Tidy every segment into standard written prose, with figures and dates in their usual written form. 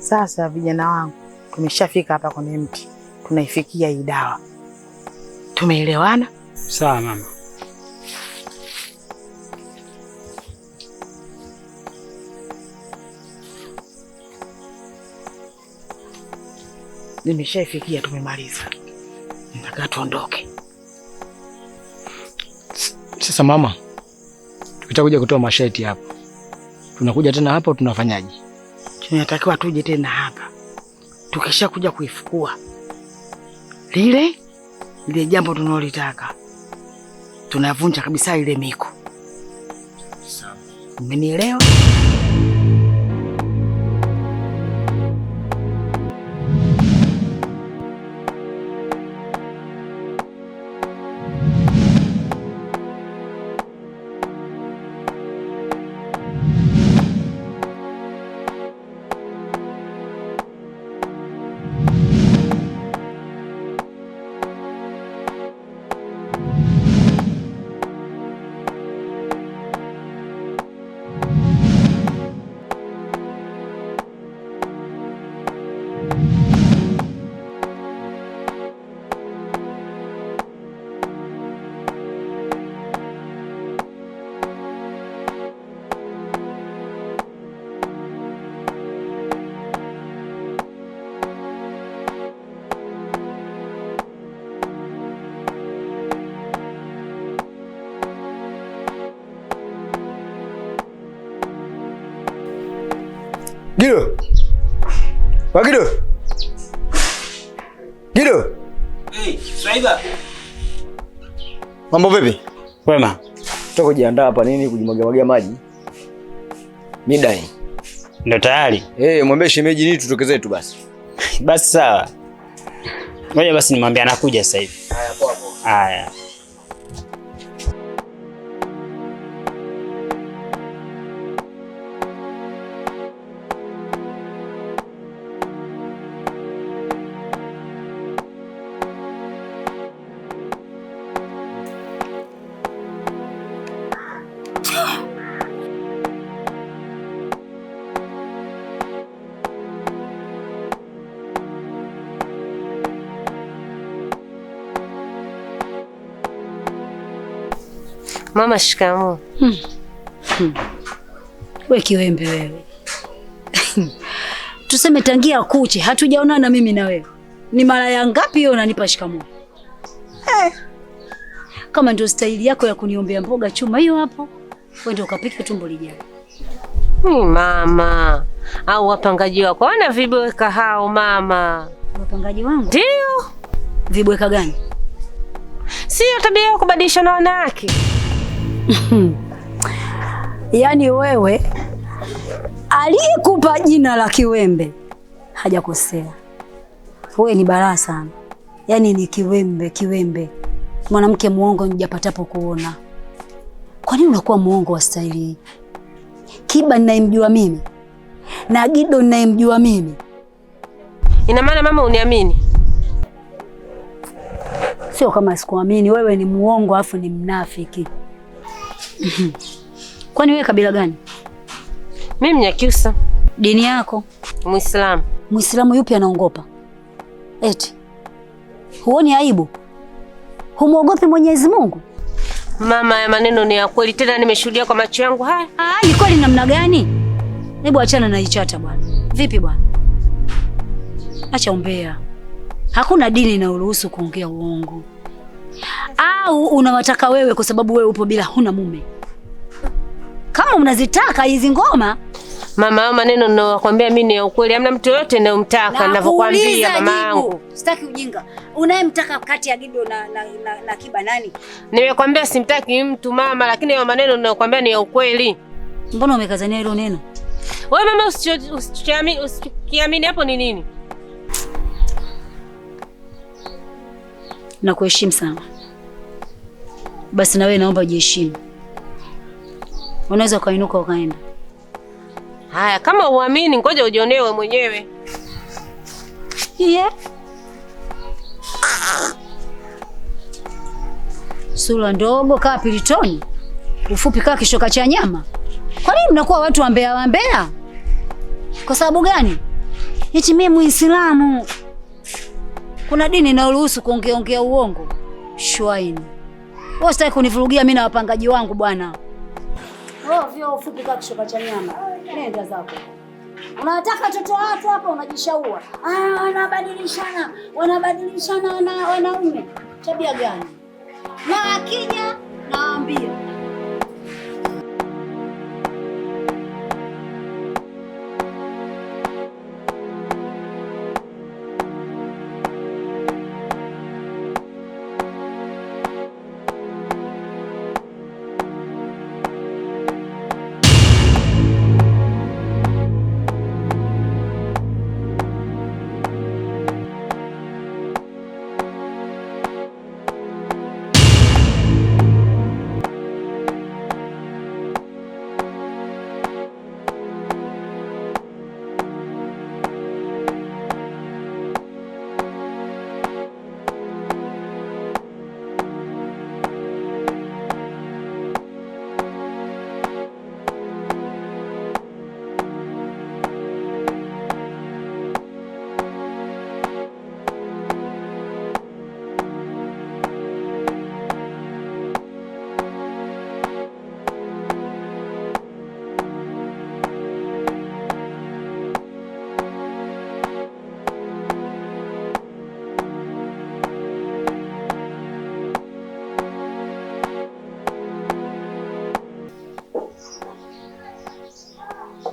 Sasa vijana wangu, tumeshafika hapa kwenye mti, tunaifikia hii dawa. Tumeelewana? Sawa mama. Nimeshaifikia, tumemaliza. Nataka tuondoke. Sasa mama, tukitakuja kutoa masharti hapa, tunakuja tena hapa tunafanyaje? Tunatakiwa tuje tena hapa. Tukisha kuja kuifukua lile jambo tunalotaka, tunavunja kabisa ile miko. Sawa. Umenielewa? Gido. Wagido. Gido. Hey, Swaiba. Mambo vipi? Wema. Toka kujiandaa hapa nini kujimwagia maji. Mida hii. Ndio tayari? Mwambie shemeji nini tutokezee tu basi. Basi sawa. Ngoja basi nimwambie anakuja sasa hivi. Haya poa poa. Haya. Mama, shikamoo. We kiwembe wewe. Tuseme tangia kuche hatujaonana mimi na wewe. Ni mara ya ngapi hiyo unanipa shikamoo? Kama ndio staili yako ya kuniombea mboga chuma hiyo hapo, wewe ndio ukapike tumbo lijae. Mama, au wapangaji wako wana vibweka hao mama? Wapangaji wangu? Ndio. Vibweka gani? Sio tabia ya kubadilisha na wanawake. Yaani wewe aliyekupa jina la kiwembe hajakosea. Wewe ni balaa sana. Yaani ni kiwembe. Mwanamke muongo nijapatapo kuona. Kwa nini unakuwa muongo wa staili hii? Kiba ninayemjua mimi na Gido ninayemjua mimi. Ina maana mama uniamini? Sio kama sikuamini, wewe ni muongo afu ni mnafiki. Kwani wewe kabila gani? Mimi Mnyakyusa. Dini yako? Muislamu. Muislamu yupi anaongopa? Eti huoni aibu? Humuogopi Mwenyezi Mungu? Mama, ya maneno ni ya kweli, tena nimeshuhudia kwa macho yangu haya. Ni kweli namna gani? Hebu achana na ichata bwana. Vipi bwana? Acha umbea. Hakuna dini inayoruhusu kuongea uongo. Au unawataka wewe kwa sababu wewe upo bila huna mume? Kama unazitaka hizi ngoma, mama, hayo maneno ninayokuambia mimi ni ya ukweli. Hamna mtu yote ninayomtaka ninavyokuambia mama yangu. Sitaki ujinga. Unayemtaka kati ya Gido na Kiba nani? Nimekwambia simtaki mtu mama, lakini hayo maneno ninayokuambia ni ya ukweli. Mbona umekazania hilo neno? Wewe mama, usikiamini hapo ni nini? Nakuheshimu sana. Basi na wewe naomba ujiheshimu. Unaweza ukainuka ukaenda. Haya, kama uamini ngoja ujionewe mwenyewe. Sura ndogo kaa pilitoni, ufupi kaa kishoka cha nyama. Kwa nini mnakuwa watu wambea? Kwa sababu gani? Eti mimi Muislamu. Kuna dini inayoruhusu kuongea uongo? Shwaini. Wewe usitaki kunivurugia mimi na wapangaji wangu bwana. Vyo ufupi kama kishoka cha nyama. Nenda zako. Unataka watoto watu hapa unajishaua. Wanabadilishana wanaume. Tabia gani? Na akija naambia.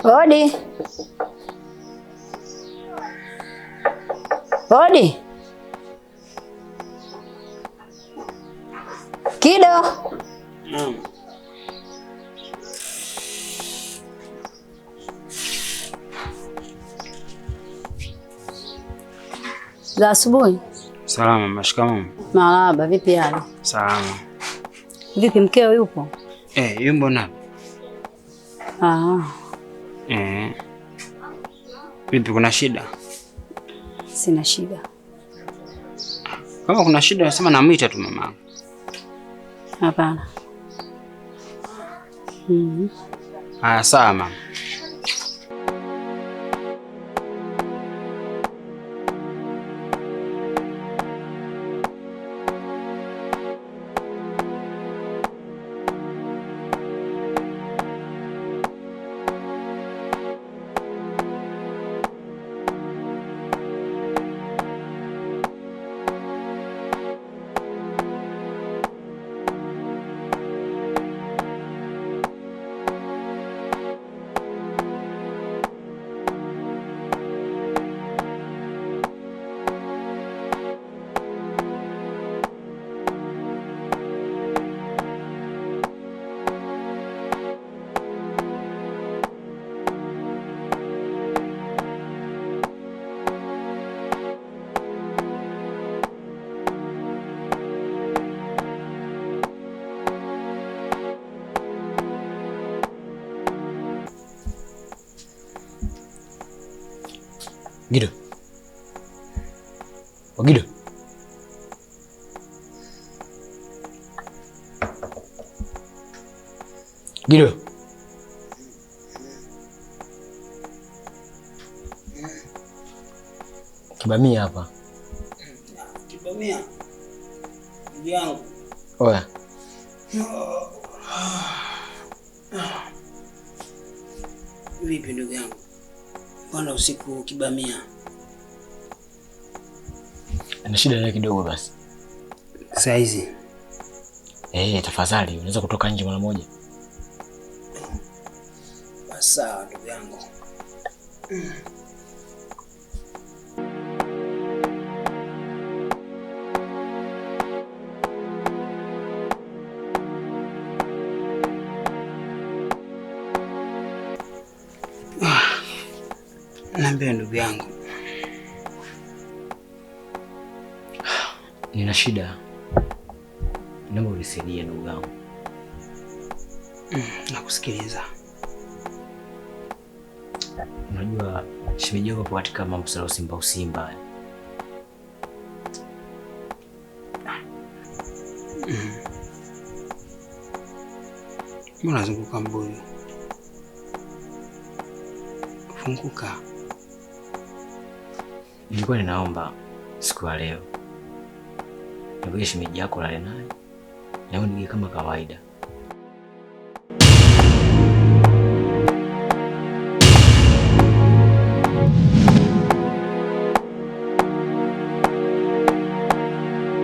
Hodi. Hodi. Kido. Za asubuhi. Salama, mashikamoo. Marahaba, vipi hali? Salama. Vipi mkeo yupo? Yupo na. Vipi, kuna shida? Sina shida. Kama kuna shida nasema namuita tu mama. Hapana. Sawa mama. Gido. Gido. Gido. Kibamia hapa. Kibamia. Ndugu yangu. Oya. Vipi ndugu yangu? Mbona usiku kibamia? Ana shida yake kidogo basi. Saizi. Tafadhali unaweza kutoka nje mara moja? Sawa ndugu yangu. Niambie ndugu yangu. Nina shida. Naomba unisaidie ndugu yangu. Nakusikiliza. Unajua shemeji yako kwa katika mambo ya usimba. Mbona unazunguka mbuyu? Funguka. Nilikuwa ninaomba siku ya leo nikuja shemeji yako lale naye na nige kama kawaida.